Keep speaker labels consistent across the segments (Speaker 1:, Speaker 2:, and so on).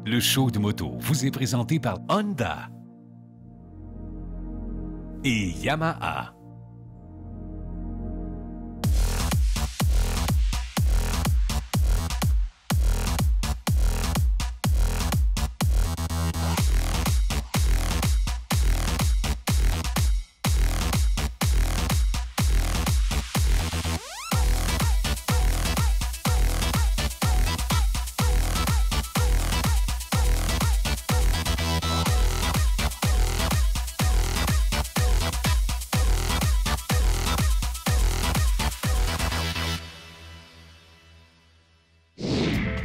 Speaker 1: Le show de moto vous est présenté par Honda et Yamaha.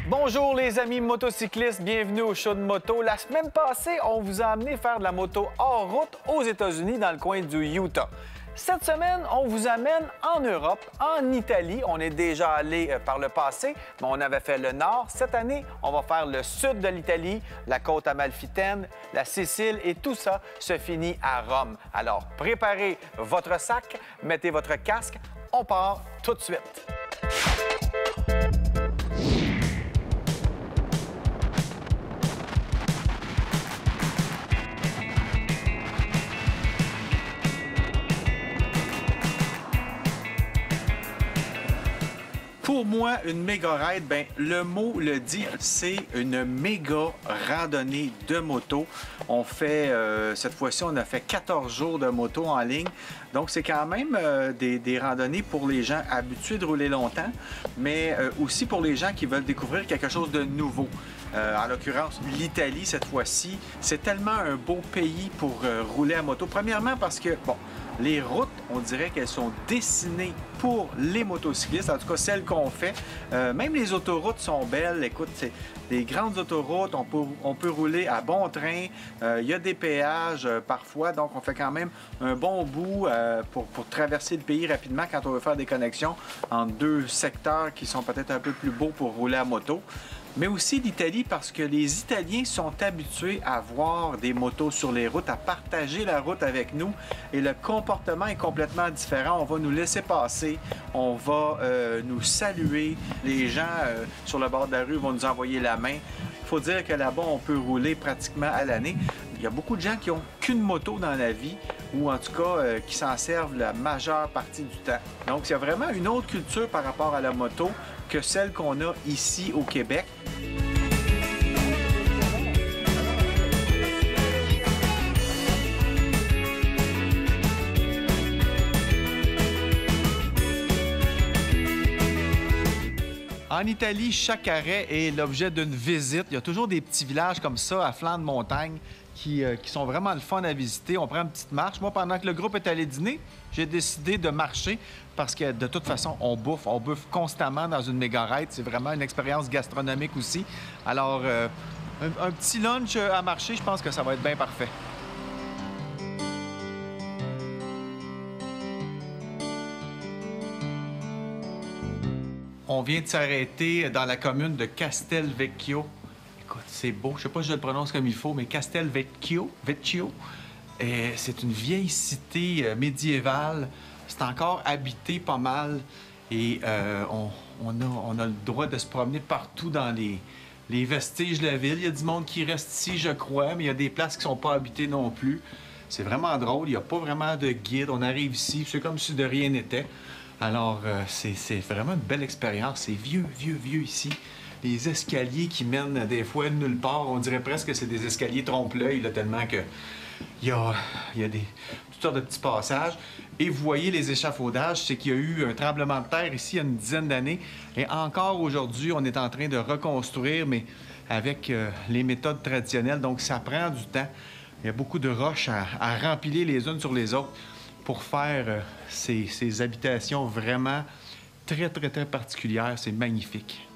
Speaker 2: Bonjour les amis motocyclistes, bienvenue au show de moto. La semaine passée, on vous a amené faire de la moto hors route aux États-Unis, dans le coin du Utah. Cette semaine, on vous amène en Europe, en Italie. On est déjà allé par le passé, mais on avait fait le nord. Cette année, on va faire le sud de l'Italie, la côte amalfitaine, la Sicile et tout ça se finit à Rome. Alors, préparez votre sac, mettez votre casque, on part tout de suite. Pour moi, une méga ride, ben, le mot le dit, c'est une méga randonnée de moto. On fait, cette fois-ci, on a fait 14 jours de moto en ligne. Donc, c'est quand même des randonnées pour les gens habitués de rouler longtemps, mais aussi pour les gens qui veulent découvrir quelque chose de nouveau. En l'occurrence, l'Italie, cette fois-ci, c'est tellement un beau pays pour rouler à moto. Premièrement, parce que, bon, les routes, on dirait qu'elles sont dessinées pour les motocyclistes, en tout cas celles qu'on fait. Même les autoroutes sont belles. Écoute, c'est des grandes autoroutes, on peut rouler à bon train. Il y a des péages parfois, donc on fait quand même un bon bout pour traverser le pays rapidement quand on veut faire des connexions entre deux secteurs qui sont peut-être un peu plus beaux pour rouler à moto. Mais aussi l'Italie parce que les Italiens sont habitués à voir des motos sur les routes, à partager la route avec nous et le comportement est complètement différent. On va nous laisser passer, on va nous saluer. Les gens sur le bord de la rue vont nous envoyer la main. Il faut dire que là-bas, on peut rouler pratiquement à l'année. Il y a beaucoup de gens qui n'ont qu'une moto dans la vie ou en tout cas qui s'en servent la majeure partie du temps. Donc, il y a vraiment une autre culture par rapport à la moto que celle qu'on a ici au Québec. En Italie, chaque arrêt est l'objet d'une visite. Il y a toujours des petits villages comme ça, à flanc de montagne, qui sont vraiment le fun à visiter. On prend une petite marche. Moi, pendant que le groupe est allé dîner, j'ai décidé de marcher parce que de toute façon, on bouffe constamment dans une méga ride. C'est vraiment une expérience gastronomique aussi. Alors, un petit lunch à marcher, je pense que ça va être bien parfait. On vient de s'arrêter dans la commune de Castelvecchio. Écoute, c'est beau. Je ne sais pas si je le prononce comme il faut, mais Castelvecchio. C'est une vieille cité médiévale. C'est encore habité pas mal. Et on a le droit de se promener partout dans les vestiges de la ville. Il y a du monde qui reste ici, je crois, mais il y a des places qui ne sont pas habitées non plus. C'est vraiment drôle. Il n'y a pas vraiment de guide. On arrive ici, c'est comme si de rien n'était. Alors, c'est vraiment une belle expérience. C'est vieux ici. Les escaliers qui mènent des fois de nulle part, on dirait presque que c'est des escaliers trompe-l'œil, tellement que il y a toutes sortes de petits passages. Et vous voyez les échafaudages, c'est qu'il y a eu un tremblement de terre ici il y a une dizaine d'années. Et encore aujourd'hui, on est en train de reconstruire, mais avec les méthodes traditionnelles. Donc, ça prend du temps. Il y a beaucoup de roches à rempiler les unes sur les autres pour faire ces habitations vraiment très particulières. C'est magnifique.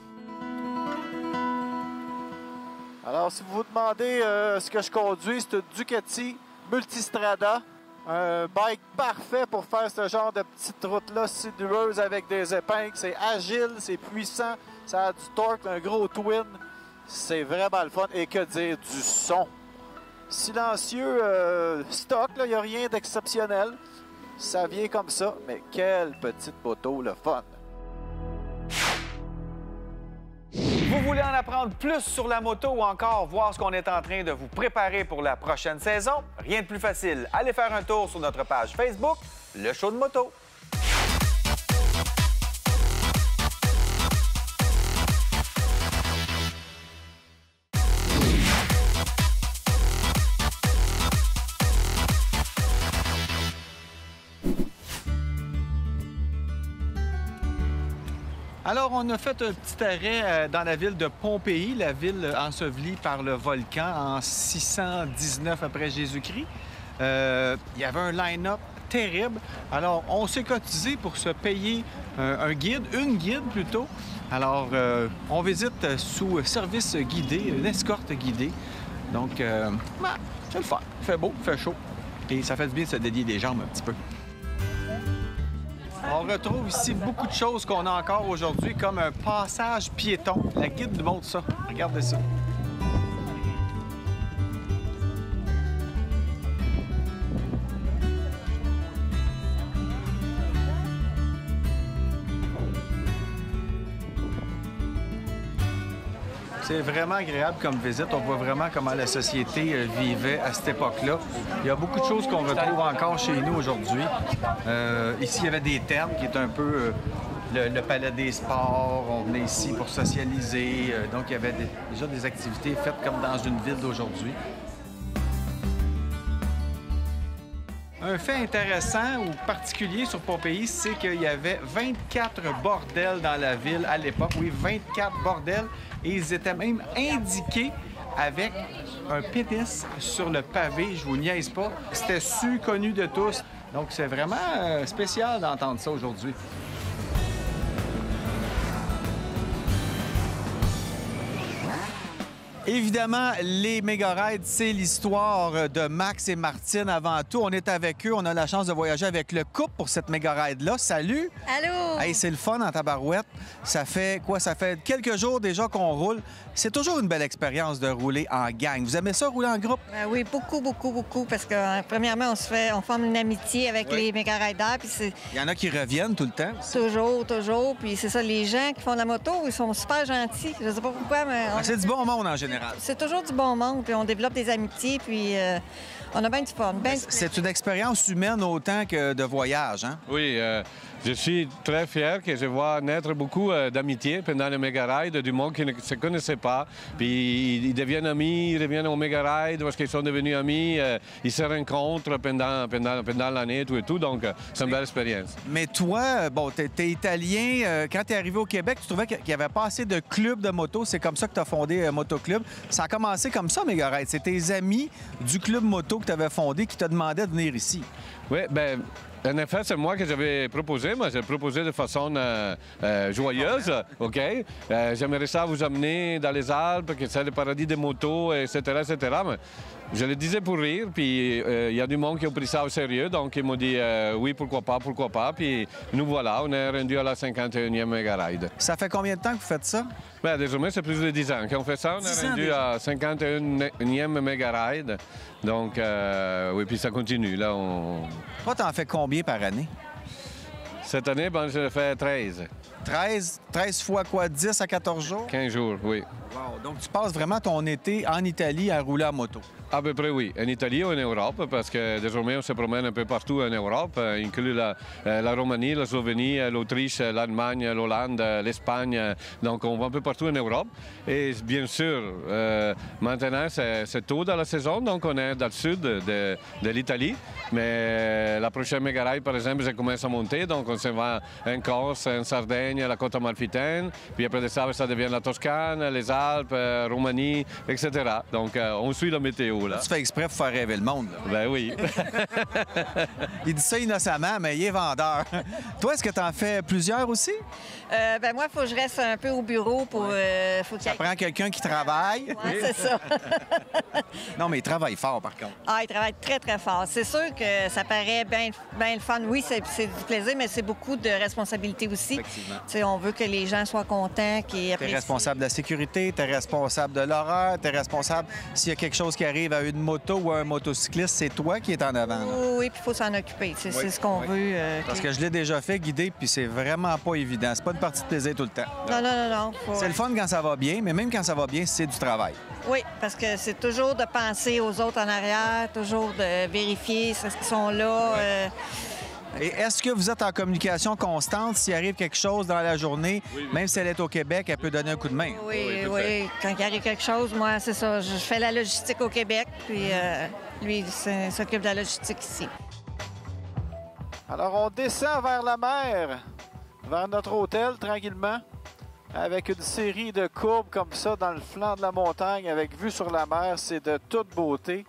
Speaker 2: Alors, si vous vous demandez ce que je conduis, c'est une Ducati Multistrada. Un bike parfait pour faire ce genre de petite route-là sinueuse avec des épingles. C'est agile, c'est puissant, ça a du torque, un gros twin. C'est vraiment le fun. Et que dire du son? Silencieux, stock, il n'y a rien d'exceptionnel. Ça vient comme ça, mais quelle petite moto, le fun! Vous voulez en apprendre plus sur la moto ou encore voir ce qu'on est en train de vous préparer pour la prochaine saison? Rien de plus facile. Allez faire un tour sur notre page Facebook, Le Show de moto. Alors, on a fait un petit arrêt dans la ville de Pompéi, la ville ensevelie par le volcan en 619 après Jésus-Christ. Il y avait un line-up terrible. Alors, on s'est cotisé pour se payer un guide, une guide plutôt. Alors, on visite sous service guidé, une escorte guidée. Donc, c'est le fun. Il fait beau, il fait chaud. Et ça fait du bien de se délier les jambes un petit peu. On retrouve ici beaucoup de choses qu'on a encore aujourd'hui, comme un passage piéton. La guide nous montre ça. Regardez ça. C'est vraiment agréable comme visite. On voit vraiment comment la société vivait à cette époque-là. Il y a beaucoup de choses qu'on retrouve encore chez nous aujourd'hui. Ici, il y avait des thermes qui est un peu le palais des sports. On venait ici pour socialiser. Donc, il y avait déjà des activités faites comme dans une ville d'aujourd'hui. Un fait intéressant ou particulier sur Pompéi, c'est qu'il y avait 24 bordels dans la ville à l'époque. Oui, 24 bordels. Et ils étaient même indiqués avec un pénis sur le pavé. Je vous niaise pas. C'était su, connu de tous. Donc, c'est vraiment spécial d'entendre ça aujourd'hui. Évidemment, les Méga Rides, c'est l'histoire de Max et Martine avant tout. On est avec eux, on a la chance de voyager avec le couple pour cette Méga Ride-là. Salut!
Speaker 3: Allô!
Speaker 2: Hey, c'est le fun en tabarouette. Ça fait quoi? Ça fait quelques jours déjà qu'on roule. C'est toujours une belle expérience de rouler en gang. Vous aimez ça, rouler en groupe?
Speaker 3: Oui, beaucoup, parce que premièrement, on forme une amitié avec les Méga Riders, puis c'est...
Speaker 2: Il y en a qui reviennent tout le temps.
Speaker 3: Toujours, puis c'est ça, les gens qui font de la moto, ils sont super gentils. Je sais pas pourquoi, mais...
Speaker 2: C'est du bon monde en général.
Speaker 3: C'est toujours du bon monde, puis on développe des amitiés, puis on a bien du fun.
Speaker 2: C'est une expérience humaine autant que de voyage, hein?
Speaker 4: Oui, je suis très fier que je vois naître beaucoup d'amitié pendant le Méga Ride, du monde qui ne se connaissait pas. Puis ils deviennent amis, ils reviennent au Méga Ride parce qu'ils sont devenus amis, ils se rencontrent pendant l'année, tout et tout. Donc, c'est une belle expérience.
Speaker 2: Mais toi, bon, t'es italien. Quand t'es arrivé au Québec, tu trouvais qu'il n'y avait pas assez de clubs de moto. C'est comme ça que tu as fondé Motoclub. Ça a commencé comme ça, Méga Ride. C'est tes amis du club moto que tu avais fondé qui te demandaient de venir ici.
Speaker 4: Oui, bien... En effet, c'est moi que j'avais proposé. Moi, j'ai proposé de façon joyeuse, OK? J'aimerais ça vous amener dans les Alpes, que c'est le paradis des motos, etc., etc. Mais je le disais pour rire, puis il y a du monde qui a pris ça au sérieux, donc ils m'ont dit oui, pourquoi pas. Puis nous voilà, on est rendu à la 51e Méga Ride.
Speaker 2: Ça fait combien de temps que vous faites ça?
Speaker 4: Bien, désormais, c'est plus de 10 ans qu'on fait ça. On est rendu à 51e Méga Ride. Donc, oui, puis ça continue. Là,
Speaker 2: Toi, t'en fais combien par année?
Speaker 4: Cette année, ben, je fais 13.
Speaker 2: 13 fois quoi? 10 à 14 jours?
Speaker 4: 15 jours, oui.
Speaker 2: Wow. Donc, tu passes vraiment ton été en Italie à rouler à moto?
Speaker 4: À peu près, oui. En Italie ou en Europe, parce que désormais, on se promène un peu partout en Europe, inclus la Roumanie, la Slovénie, l'Autriche, l'Allemagne, l'Hollande, l'Espagne. Donc, on va un peu partout en Europe. Et bien sûr, maintenant, c'est tôt dans la saison, donc on est dans le sud de l'Italie. Mais la prochaine Méga Ride, par exemple, je commence à monter, donc on se va en Corse, en Sardaigne, la côte amalfitaine. Puis après de ça, ça devient la Toscane, les Alpes, Roumanie, etc. Donc, on suit la météo. Là.
Speaker 2: Tu fais exprès pour faire rêver le monde. Là.
Speaker 4: Ben oui.
Speaker 2: Il dit ça innocemment, mais il est vendeur. Toi, est-ce que tu en fais plusieurs aussi?
Speaker 3: Ben moi, il faut que je reste un peu au bureau pour...
Speaker 2: Ça prend quelqu'un qui travaille.
Speaker 3: Oui, c'est ça.
Speaker 2: Non, mais il travaille fort, par contre.
Speaker 3: Ah, il travaille très, très fort. C'est sûr que ça paraît bien le fun. Oui, c'est du plaisir, mais c'est beaucoup de responsabilité aussi.
Speaker 2: Effectivement.
Speaker 3: T'sais, on veut que les gens soient contents, qu'ils
Speaker 2: Tu es
Speaker 3: apprécient.
Speaker 2: responsable de la sécurité, sécurité, tu es responsable de l'horaire, tu es responsable s'il y a quelque chose qui arrive à une moto ou à un motocycliste, c'est toi qui es en avant. Là.
Speaker 3: Oui, puis il faut s'en occuper. C'est ce qu'on veut.
Speaker 2: Parce que je l'ai déjà fait guider, puis c'est vraiment pas évident. C'est pas une partie de plaisir tout le temps.
Speaker 3: Non.
Speaker 2: C'est le fun quand ça va bien, mais même quand ça va bien, c'est du travail.
Speaker 3: Oui, parce que c'est toujours de penser aux autres en arrière, toujours de vérifier ce qu'ils sont là.
Speaker 2: Et est-ce que vous êtes en communication constante? S'il arrive quelque chose dans la journée, même si elle est au Québec, elle peut donner un coup de main?
Speaker 3: Oui. Quand il arrive quelque chose, moi, c'est ça. Je fais la logistique au Québec, puis lui, il s'occupe de la logistique ici.
Speaker 5: Alors, on descend vers la mer, vers notre hôtel, tranquillement, avec une série de courbes comme ça dans le flanc de la montagne, avec vue sur la mer. C'est de toute beauté.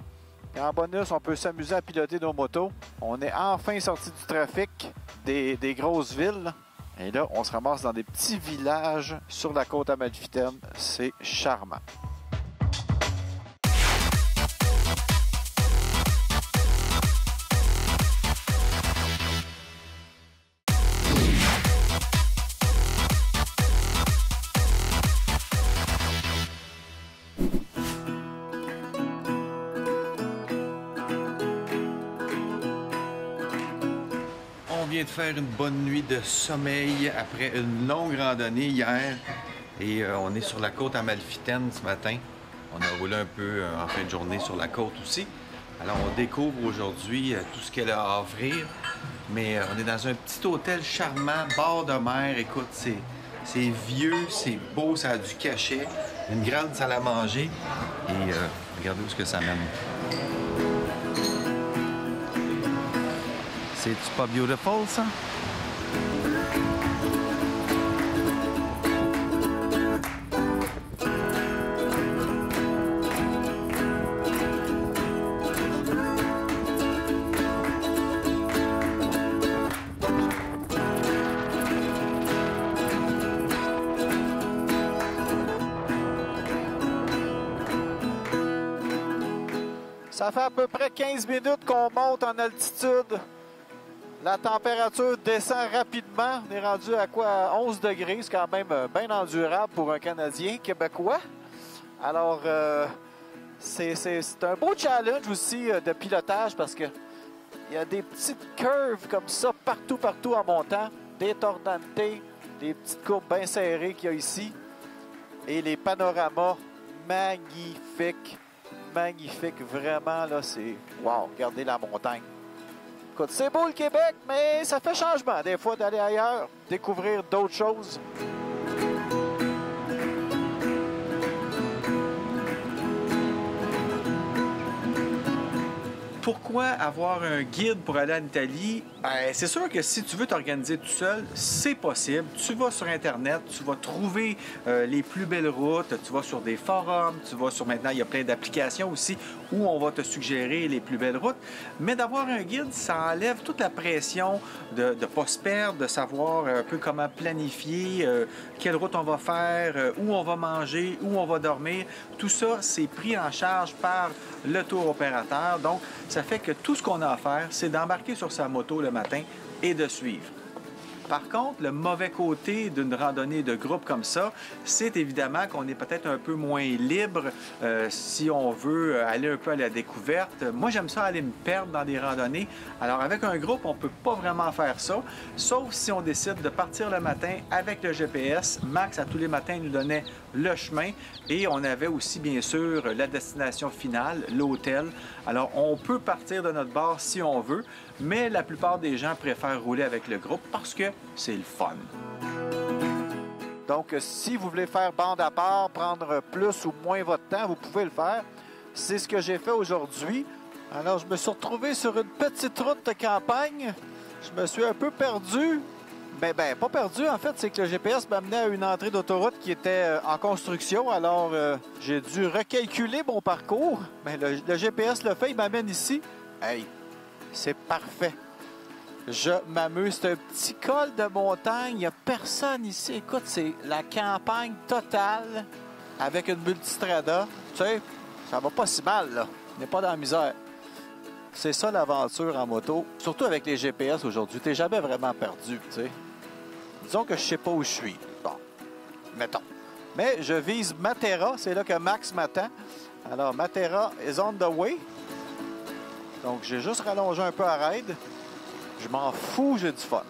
Speaker 5: Et en bonus, on peut s'amuser à piloter nos motos. On est enfin sorti du trafic des grosses villes. Et là, on se ramasse dans des petits villages sur la côte amalfitaine. C'est charmant.
Speaker 2: On vient de faire une bonne nuit de sommeil après une longue randonnée hier et on est sur la côte amalfitaine ce matin. On a roulé un peu en fin de journée sur la côte aussi. Alors on découvre aujourd'hui tout ce qu'elle a à offrir, mais on est dans un petit hôtel charmant, bord de mer. Écoute, c'est vieux, c'est beau, ça a du cachet, une grande salle à manger et regardez où ce que ça mène. C'est-tu pas beautiful, ça?
Speaker 5: Ça fait à peu près 15 minutes qu'on monte en altitude. La température descend rapidement. On est rendu à quoi? À 11 degrés. C'est quand même bien endurable pour un Canadien québécois. Alors, c'est un beau challenge aussi de pilotage parce que il y a des petites curves comme ça partout en montant. Des tordantes, des petites courbes bien serrées qu'il y a ici. Et les panoramas magnifiques. Magnifiques. Vraiment, là, c'est... Wow! Regardez la montagne. Écoute, c'est beau le Québec, mais ça fait changement des fois d'aller ailleurs, découvrir d'autres choses.
Speaker 2: Pourquoi avoir un guide pour aller en Italie? C'est sûr que si tu veux t'organiser tout seul, c'est possible. Tu vas sur Internet, tu vas trouver les plus belles routes, tu vas sur des forums, tu vas sur maintenant, il y a plein d'applications aussi où on va te suggérer les plus belles routes. Mais d'avoir un guide, ça enlève toute la pression de ne pas se perdre, de savoir un peu comment planifier, quelle route on va faire, où on va manger, où on va dormir. Tout ça, c'est pris en charge par le tour opérateur. Donc, ça fait que tout ce qu'on a à faire, c'est d'embarquer sur sa moto le matin et de suivre. Par contre, le mauvais côté d'une randonnée de groupe comme ça, c'est évidemment qu'on est peut-être un peu moins libre si on veut aller un peu à la découverte. Moi, j'aime ça aller me perdre dans des randonnées. Alors, avec un groupe, on ne peut pas vraiment faire ça, sauf si on décide de partir le matin avec le GPS. Max, à tous les matins, nous donnait le chemin et on avait aussi, bien sûr, la destination finale, l'hôtel. Alors, on peut partir de notre bar si on veut, mais la plupart des gens préfèrent rouler avec le groupe parce que c'est le fun.
Speaker 5: Donc, si vous voulez faire bande à part, prendre plus ou moins votre temps, vous pouvez le faire. C'est ce que j'ai fait aujourd'hui. Alors, je me suis retrouvé sur une petite route de campagne. Je me suis un peu perdu. Ben, pas perdu, en fait, c'est que le GPS m'amenait à une entrée d'autoroute qui était en construction. Alors, j'ai dû recalculer mon parcours. Mais le GPS le fait, il m'amène ici. Hey, c'est parfait. Je m'amuse. C'est un petit col de montagne. Il n'y a personne ici. Écoute, c'est la campagne totale avec une multistrada. Tu sais, ça va pas si mal, là. On n'est pas dans la misère. C'est ça l'aventure en moto. Surtout avec les GPS aujourd'hui. Tu n'es jamais vraiment perdu, tu sais. Disons que je sais pas où je suis. Bon, mettons. Mais je vise Matera, c'est là que Max m'attend. Alors, Matera is on the way. Donc, j'ai juste rallongé un peu à raid. Je m'en fous, j'ai du fun.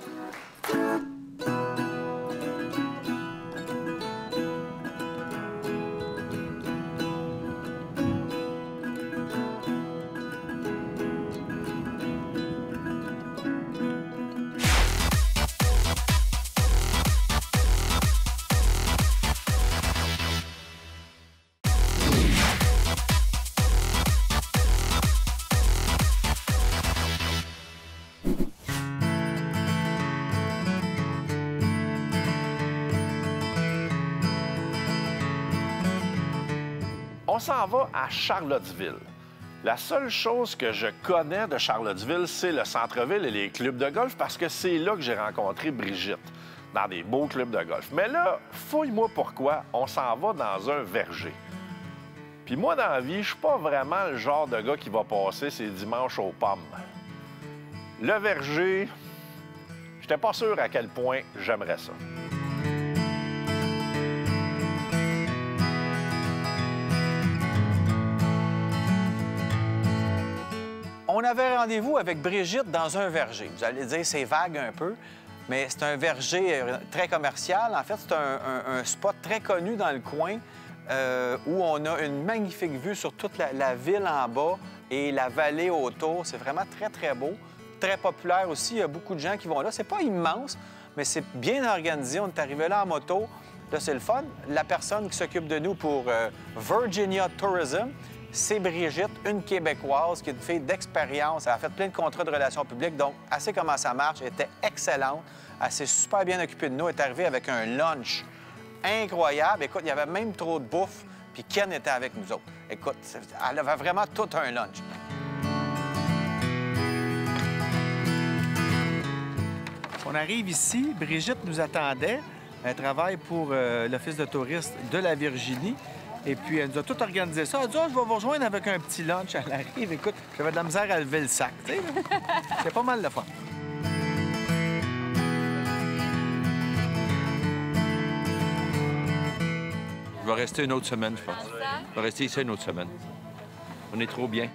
Speaker 6: On s'en va à Charlottesville. La seule chose que je connais de Charlottesville, c'est le centre-ville et les clubs de golf parce que c'est là que j'ai rencontré Brigitte, dans des beaux clubs de golf. Mais là, fouille-moi pourquoi, on s'en va dans un verger. Puis moi, dans la vie, je suis pas vraiment le genre de gars qui va passer ses dimanches aux pommes. Le verger, j'étais pas sûr à quel point j'aimerais ça.
Speaker 5: On avait rendez-vous avec Brigitte dans un verger. Vous allez dire, c'est vague un peu, mais c'est un verger très commercial. En fait, c'est un spot très connu dans le coin où on a une magnifique vue sur toute la ville en bas et la vallée autour. C'est vraiment très, très beau. Très populaire aussi. Il y a beaucoup de gens qui vont là. C'est pas immense, mais c'est bien organisé. On est arrivé là en moto. Là, c'est le fun. La personne qui s'occupe de nous pour Virginia Tourism, c'est Brigitte, une Québécoise qui est une fille d'expérience. Elle a fait plein de contrats de relations publiques, donc elle sait comment ça marche. Elle était excellente. Elle s'est super bien occupée de nous. Elle est arrivée avec un lunch incroyable. Écoute, il y avait même trop de bouffe, puis Ken était avec nous autres. Écoute, elle avait vraiment tout un lunch. On arrive ici. Brigitte nous attendait. Elle travaille pour l'Office de tourisme de la Virginie. Et puis, elle nous a tout organisé ça. Elle a dit, je vais vous rejoindre avec un petit lunch. Elle arrive. Écoute, j'avais de la misère à lever le sac. C'est pas mal de fun.
Speaker 7: Je vais rester une autre semaine, je pense. Je vais rester ici une autre semaine. On est trop bien.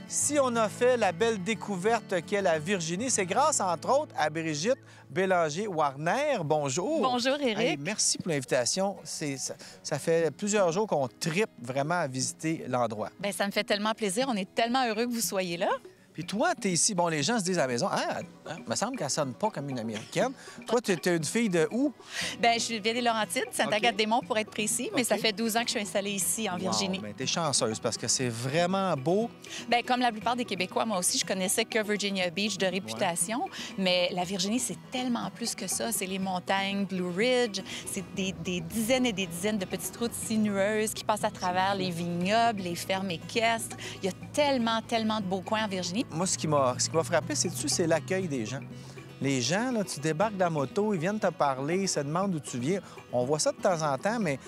Speaker 5: Si on a fait la belle découverte qu'est la Virginie, c'est grâce, entre autres, à Brigitte Bélanger-Warner. Bonjour.
Speaker 8: Bonjour, Éric.
Speaker 5: Hey, merci pour l'invitation. Ça fait plusieurs jours qu'on tripe vraiment à visiter l'endroit.
Speaker 8: Bien, ça me fait tellement plaisir. On est tellement heureux que vous soyez là.
Speaker 5: Puis toi, t'es ici. Bon, les gens se disent à la maison, me semble qu'elle sonne pas comme une Américaine. Toi, t'es une fille de où?
Speaker 8: Bien, je viens des Laurentides, Sainte-Agathe-des-Monts pour être précis, mais ça fait 12 ans que je suis installée ici, en Virginie.
Speaker 5: Bien, t'es chanceuse parce que c'est vraiment beau.
Speaker 8: Bien, comme la plupart des Québécois, moi aussi, je connaissais que Virginia Beach de réputation, mais la Virginie, c'est tellement plus que ça. C'est les montagnes Blue Ridge, c'est des dizaines et des dizaines de petites routes sinueuses qui passent à travers les vignobles, les fermes équestres. Il y a tellement, tellement de beaux coins en Virginie.
Speaker 5: Moi, ce qui m'a frappé, c'est l'accueil des gens. Les gens, là, tu débarques de la moto, ils viennent te parler, ils se demandent d'où tu viens. On voit ça de temps en temps, mais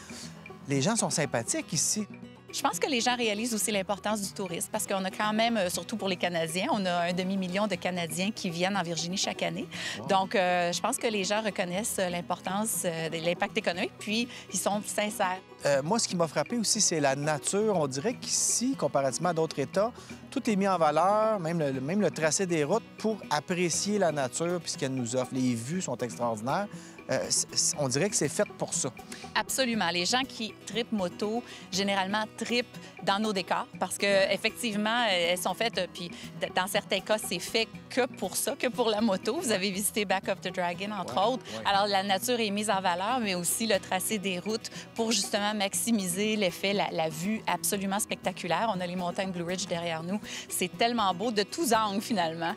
Speaker 5: les gens sont sympathiques ici.
Speaker 8: Je pense que les gens réalisent aussi l'importance du tourisme parce qu'on a quand même, surtout pour les Canadiens, on a 1,5 million de Canadiens qui viennent en Virginie chaque année. Wow. Donc, je pense que les gens reconnaissent l'importance de l'impact économique, puis ils sont sincères.
Speaker 5: Moi, ce qui m'a frappé aussi, c'est la nature. On dirait qu'ici, comparativement à d'autres États, tout est mis en valeur, même le tracé des routes, pour apprécier la nature puis ce qu'elle nous offre. Les vues sont extraordinaires. On dirait que c'est fait pour ça.
Speaker 8: Absolument. Les gens qui trippent moto, généralement trippent dans nos décors parce qu'effectivement, elles sont faites, puis dans certains cas, c'est fait que pour ça, que pour la moto. Vous avez visité Back of the Dragon, entre autres. Ouais. Alors, la nature est mise en valeur, mais aussi le tracé des routes pour justement maximiser l'effet, la vue absolument spectaculaire. On a les montagnes Blue Ridge derrière nous. C'est tellement beau de tous angles, finalement.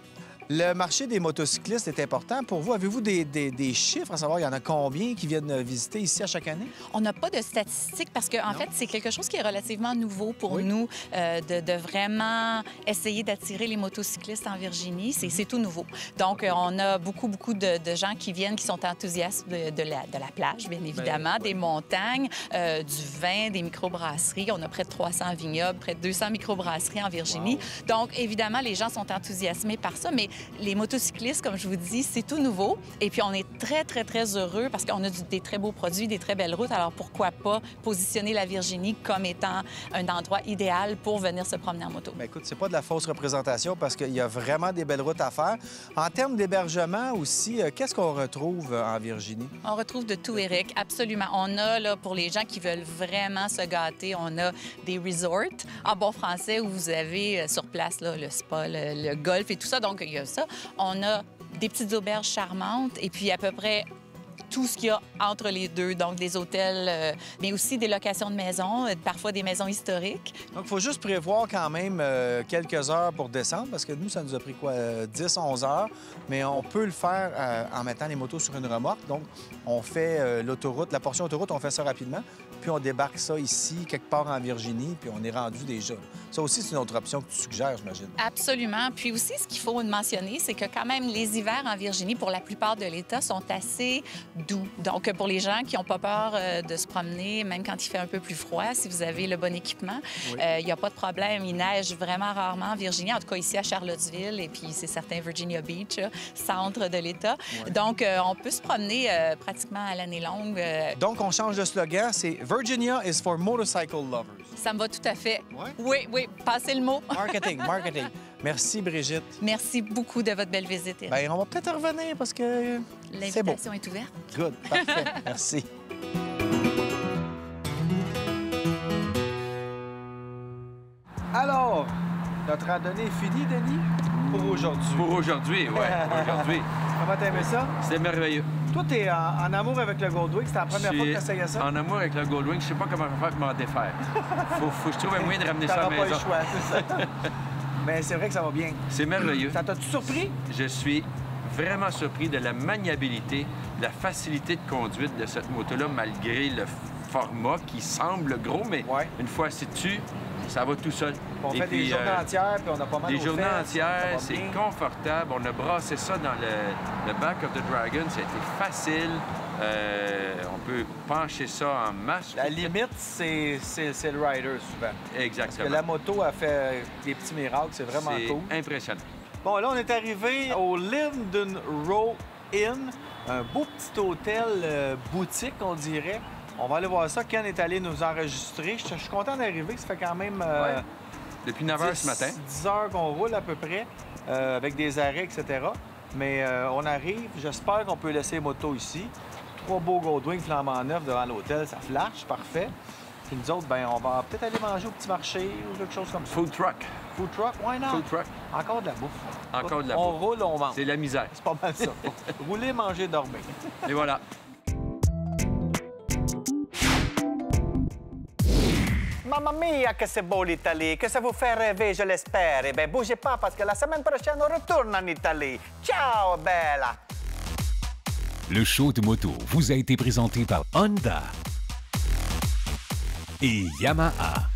Speaker 5: Le marché des motocyclistes est important pour vous. Avez-vous des chiffres à savoir, il y en a combien qui viennent visiter ici à chaque année?
Speaker 8: On n'a pas de statistiques parce qu'en fait, c'est quelque chose qui est relativement nouveau pour nous de vraiment essayer d'attirer les motocyclistes en Virginie. C'est tout nouveau. Donc, on a beaucoup de gens qui viennent, qui sont enthousiastes de la plage, bien évidemment, des montagnes, du vin, des microbrasseries. On a près de 300 vignobles, près de 200 microbrasseries en Virginie. Wow. Donc, évidemment, les gens sont enthousiasmés par ça, mais Les motocyclistes, comme je vous dis, c'est tout nouveau. Et puis, on est très, très, très heureux parce qu'on a des très beaux produits, des très belles routes. Alors, pourquoi pas positionner la Virginie comme étant un endroit idéal pour venir se promener en moto?
Speaker 9: Bien, écoute, c'est pas de la fausse représentation parce qu'il y a vraiment des belles routes à faire. En termes d'hébergement aussi, qu'est-ce qu'on retrouve en Virginie?
Speaker 8: On retrouve de tout, Éric, absolument. On a, là, pour les gens qui veulent vraiment se gâter, on a des resorts, en bon français, où vous avez sur place là, le spa, le golf et tout ça. Donc, il y a ça. On a des petites auberges charmantes et puis à peu près tout ce qu'il y a entre les deux, donc des hôtels, mais aussi des locations de maisons, parfois des maisons historiques.
Speaker 9: Donc, il faut juste prévoir quand même quelques heures pour descendre, parce que nous, ça nous a pris quoi, 10-11 heures, mais on peut le faire en mettant les motos sur une remorque. Donc, on fait l'autoroute, la portion autoroute, on fait ça rapidement, puis on débarque ça ici, quelque part en Virginie, puis on est rendu déjà. Ça aussi, c'est une autre option que tu suggères, j'imagine.
Speaker 8: Absolument. Puis aussi, ce qu'il faut mentionner, c'est que quand même, les hivers en Virginie, pour la plupart de l'État, sont assez doux. Donc, pour les gens qui n'ont pas peur de se promener, même quand il fait un peu plus froid, si vous avez le bon équipement, il n'y a pas de problème. Il neige vraiment rarement en Virginie, en tout cas ici à Charlottesville, et puis c'est certain Virginia Beach, centre de l'État. Ouais. Donc, on peut se promener pratiquement à l'année longue.
Speaker 9: Donc, on change de slogan, c'est « Virginia is for motorcycle lovers ».
Speaker 8: Ça me va tout à fait.
Speaker 9: Ouais?
Speaker 8: Oui, oui, passez le mot.
Speaker 9: Marketing, marketing. Merci, Brigitte.
Speaker 8: Merci beaucoup de votre belle visite, Éric.
Speaker 9: Bien, on va peut-être revenir parce que c'est beau.
Speaker 8: L'invitation est ouverte.
Speaker 9: Good, parfait. Merci. Alors, notre randonnée est finie, Denis, pour aujourd'hui.
Speaker 7: Pour aujourd'hui, oui. Aujourd'hui.
Speaker 9: Comment t'as aimé ça?
Speaker 7: C'était merveilleux.
Speaker 9: Toi, t'es en amour avec le Goldwing. C'était la première fois que t'essayais ça?
Speaker 7: En amour avec le Goldwing. Je sais pas comment faire pour m'en défaire. Faut que je trouve un moyen de ramener ça à la maison.
Speaker 9: T'auras pas le choix, c'est ça. Mais c'est vrai que ça va bien.
Speaker 7: C'est merveilleux.
Speaker 9: Ça t'a-tu surpris?
Speaker 7: Je suis vraiment surpris de la maniabilité, de la facilité de conduite de cette moto-là, malgré le format qui semble gros, mais une fois assis dessus, ça va tout seul.
Speaker 9: On fait des journées entières, puis on a pas mal de
Speaker 7: des journées entières, c'est confortable. On a brassé ça dans le back of the Dragon. Ça a été facile. On peut pencher ça en masse.
Speaker 9: La limite, c'est le rider, souvent.
Speaker 7: Exactement.
Speaker 9: Parce que la moto a fait des petits miracles. C'est vraiment cool.
Speaker 7: C'est impressionnant.
Speaker 9: Bon, là, on est arrivé au Linden Row Inn, un beau petit hôtel boutique, on dirait. On va aller voir ça. Ken est allé nous enregistrer. Je suis content d'arriver. Ça fait quand même...
Speaker 7: Depuis 9 h ce matin.
Speaker 9: 10 heures qu'on roule à peu près, avec des arrêts, etc. Mais on arrive. J'espère qu'on peut laisser les motos ici. 3 beaux Goldwing flambant neufs devant l'hôtel. Ça flash. Parfait. Puis nous autres, ben, on va peut-être aller manger au petit marché ou quelque chose comme ça.
Speaker 7: Food truck.
Speaker 9: Food truck? Why not?
Speaker 7: Food truck.
Speaker 9: Encore de la bouffe.
Speaker 7: Encore de la bouffe.
Speaker 9: On roule, on mange.
Speaker 7: C'est la misère.
Speaker 9: C'est pas mal ça. Rouler, manger, dormir.
Speaker 7: Et voilà.
Speaker 10: Mamma mia, que c'est beau l'Italie, que ça vous fait rêver, je l'espère. Eh bien, bougez pas parce que la semaine prochaine, on retourne en Italie. Ciao, bella!
Speaker 1: Le show de moto vous a été présenté par Honda et Yamaha.